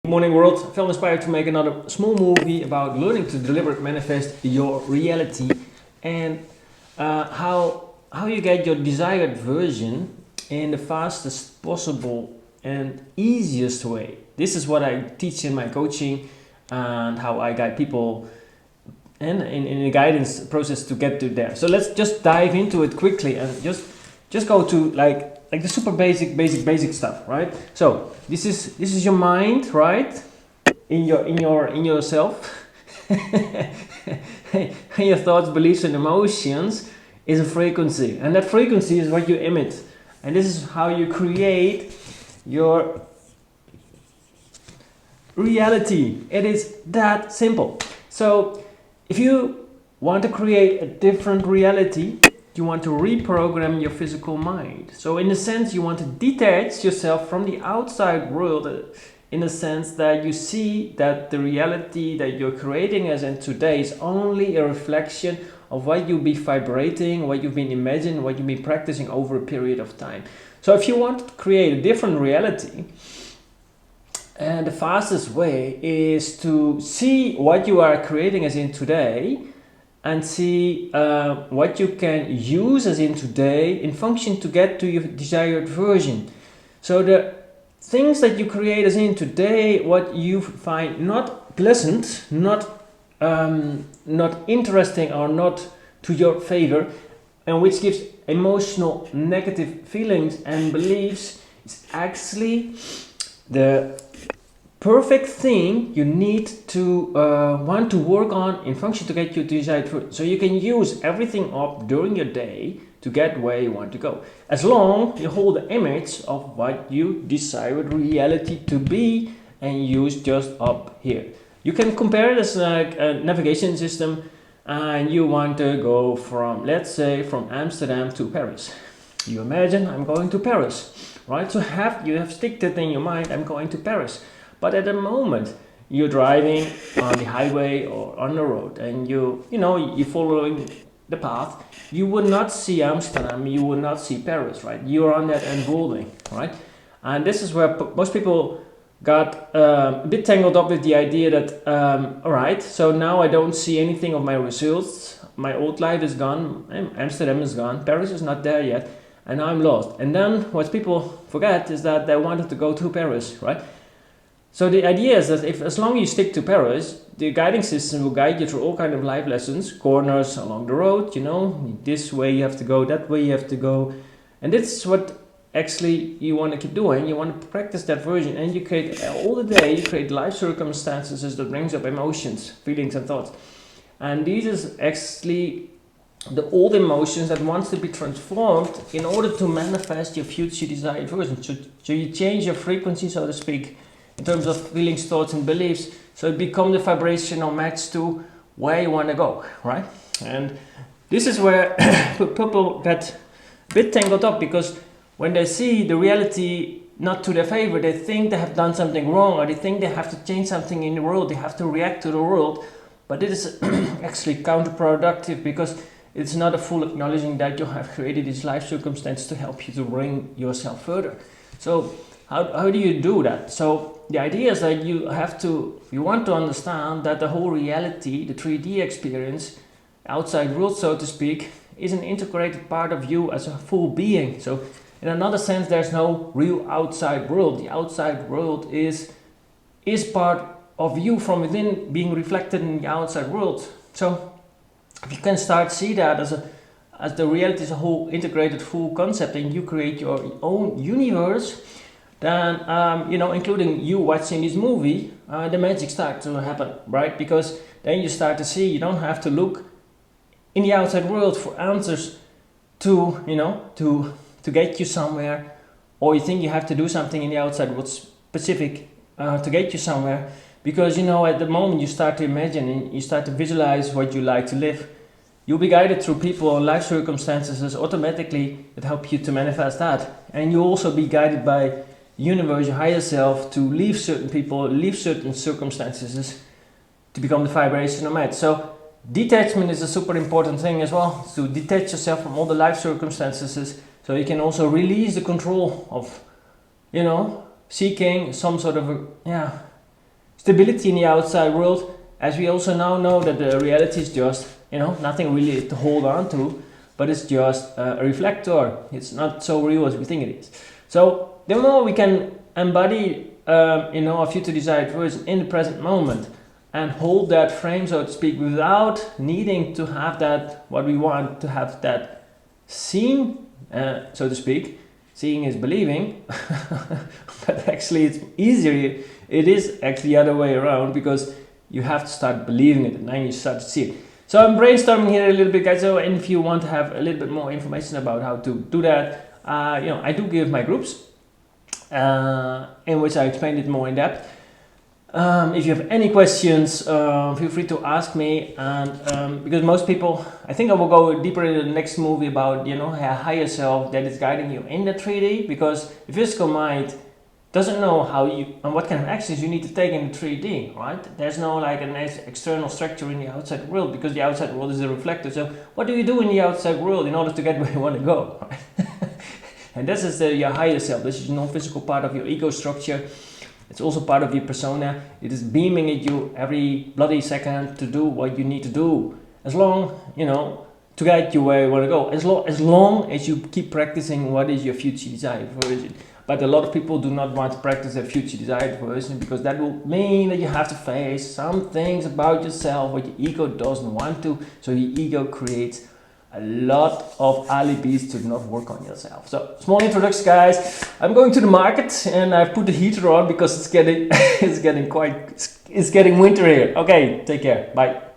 Good morning world. I felt inspired to make another small movie about learning to deliver manifest your reality and how you get your desired version in the fastest possible and easiest way. This is what I teach in my coaching and how I guide people and in the guidance process to get to there. So let's just dive into it quickly and just go to like the super basic stuff, right? So this is your mind, right? In yourself. And your thoughts, beliefs, and emotions is a frequency, and that frequency is what you emit, and this is how you create your reality. It is that simple. So if you want to create a different reality, you want to reprogram your physical mind. So in a sense, you want to detach yourself from the outside world, in a sense that you see that the reality that you're creating as in today is only a reflection of what you've been vibrating, what you've been imagining, what you've been practicing over a period of time. So if you want to create a different reality, and the fastest way is to see what you are creating as in today and see what you can use as in today in function to get to your desired version. So the things that you create as in today, what you find not pleasant, not interesting, or not to your favor, and which gives emotional negative feelings and beliefs, is actually the perfect thing you need to want to work on in function to get your desired fruit. So you can use everything up during your day to get where you want to go, as long you hold the image of what you desired reality to be and use just up here. You can compare this like a navigation system, and you want to go from, let's say, from Amsterdam to Paris. You imagine I'm going to Paris, right? So you have sticked it in your mind, I'm going to Paris. But at the moment you're driving on the highway or on the road, and you're following the path, you would not see Amsterdam, you would not see Paris, right? You're on that unfolding, right? And this is where most people got a bit tangled up with the idea that, all right, so now I don't see anything of my results. My old life is gone, Amsterdam is gone, Paris is not there yet, and now I'm lost. And then what people forget is that they wanted to go to Paris, right? So the idea is that as long as you stick to Paris, the guiding system will guide you through all kind of life lessons, corners along the road, this way you have to go, that way you have to go. And this is what actually you want to keep doing. You want to practice that version, and you create all the day, you create life circumstances that brings up emotions, feelings and thoughts. And these is actually the old emotions that wants to be transformed in order to manifest your future desired version. So you change your frequency, so to speak, in terms of feelings, thoughts and beliefs, so it becomes the vibrational match to where you want to go, right? And this is where people get a bit tangled up, because when they see the reality not to their favor, they think they have done something wrong, or they think they have to change something in the world, they have to react to the world. But it is actually counterproductive, because it's not a full acknowledging that you have created this life circumstance to help you to bring yourself further. So how do you do that? So the idea is that you want to understand that the whole reality, the 3D experience, outside world, so to speak, is an integrated part of you as a full being. So in another sense, there's no real outside world. The outside world is part of you from within being reflected in the outside world. So if you can start to see that as the reality is a whole integrated full concept, and you create your own universe, then including you watching this movie, the magic starts to happen, right? Because then you start to see you don't have to look in the outside world for answers to get you somewhere, or you think you have to do something in the outside world specific to get you somewhere. Because at the moment you start to imagine and you start to visualize what you like to live, you'll be guided through people and life circumstances automatically that help you to manifest that. And you'll also be guided by universe, your higher self, to leave certain people, leave certain circumstances to become the vibrational match. So detachment is a super important thing as well, to detach yourself from all the life circumstances, so you can also release the control of seeking some sort of stability in the outside world, as we also now know that the reality is just, nothing really to hold on to, but it's just a reflector. It's not so real as we think it is. So the more we can embody, a future desired version in the present moment and hold that frame, so to speak, without needing to have that, what we want to have that seen, so to speak. Seeing is believing, but actually it's easier. It is actually the other way around, because you have to start believing it and then you start to see it. So I'm brainstorming here a little bit, guys. So, and if you want to have a little bit more information about how to do that, I do give my groups in which I explained it more in depth. If you have any questions, feel free to ask me. And because most people, I think I will go deeper into the next movie about a higher self that is guiding you in the 3D. Because the physical mind doesn't know how you and what kind of actions you need to take in the 3D, right? There's no like an external structure in the outside world, because the outside world is a reflector. So what do you do in the outside world in order to get where you want to go, right? And this is your higher self. This is your non-physical part of your ego structure. It's also part of your persona. It is beaming at you every bloody second to do what you need to do. As long, to guide you where you want to go. As long as you keep practicing what is your future desired version. But a lot of people do not want to practice their future desired version, because that will mean that you have to face some things about yourself what your ego doesn't want to. So your ego creates a lot of alibis to not work on yourself. So small introduction, guys. I'm going to the market and I've put the heater on because it's getting it's getting winter here. Okay, take care. Bye.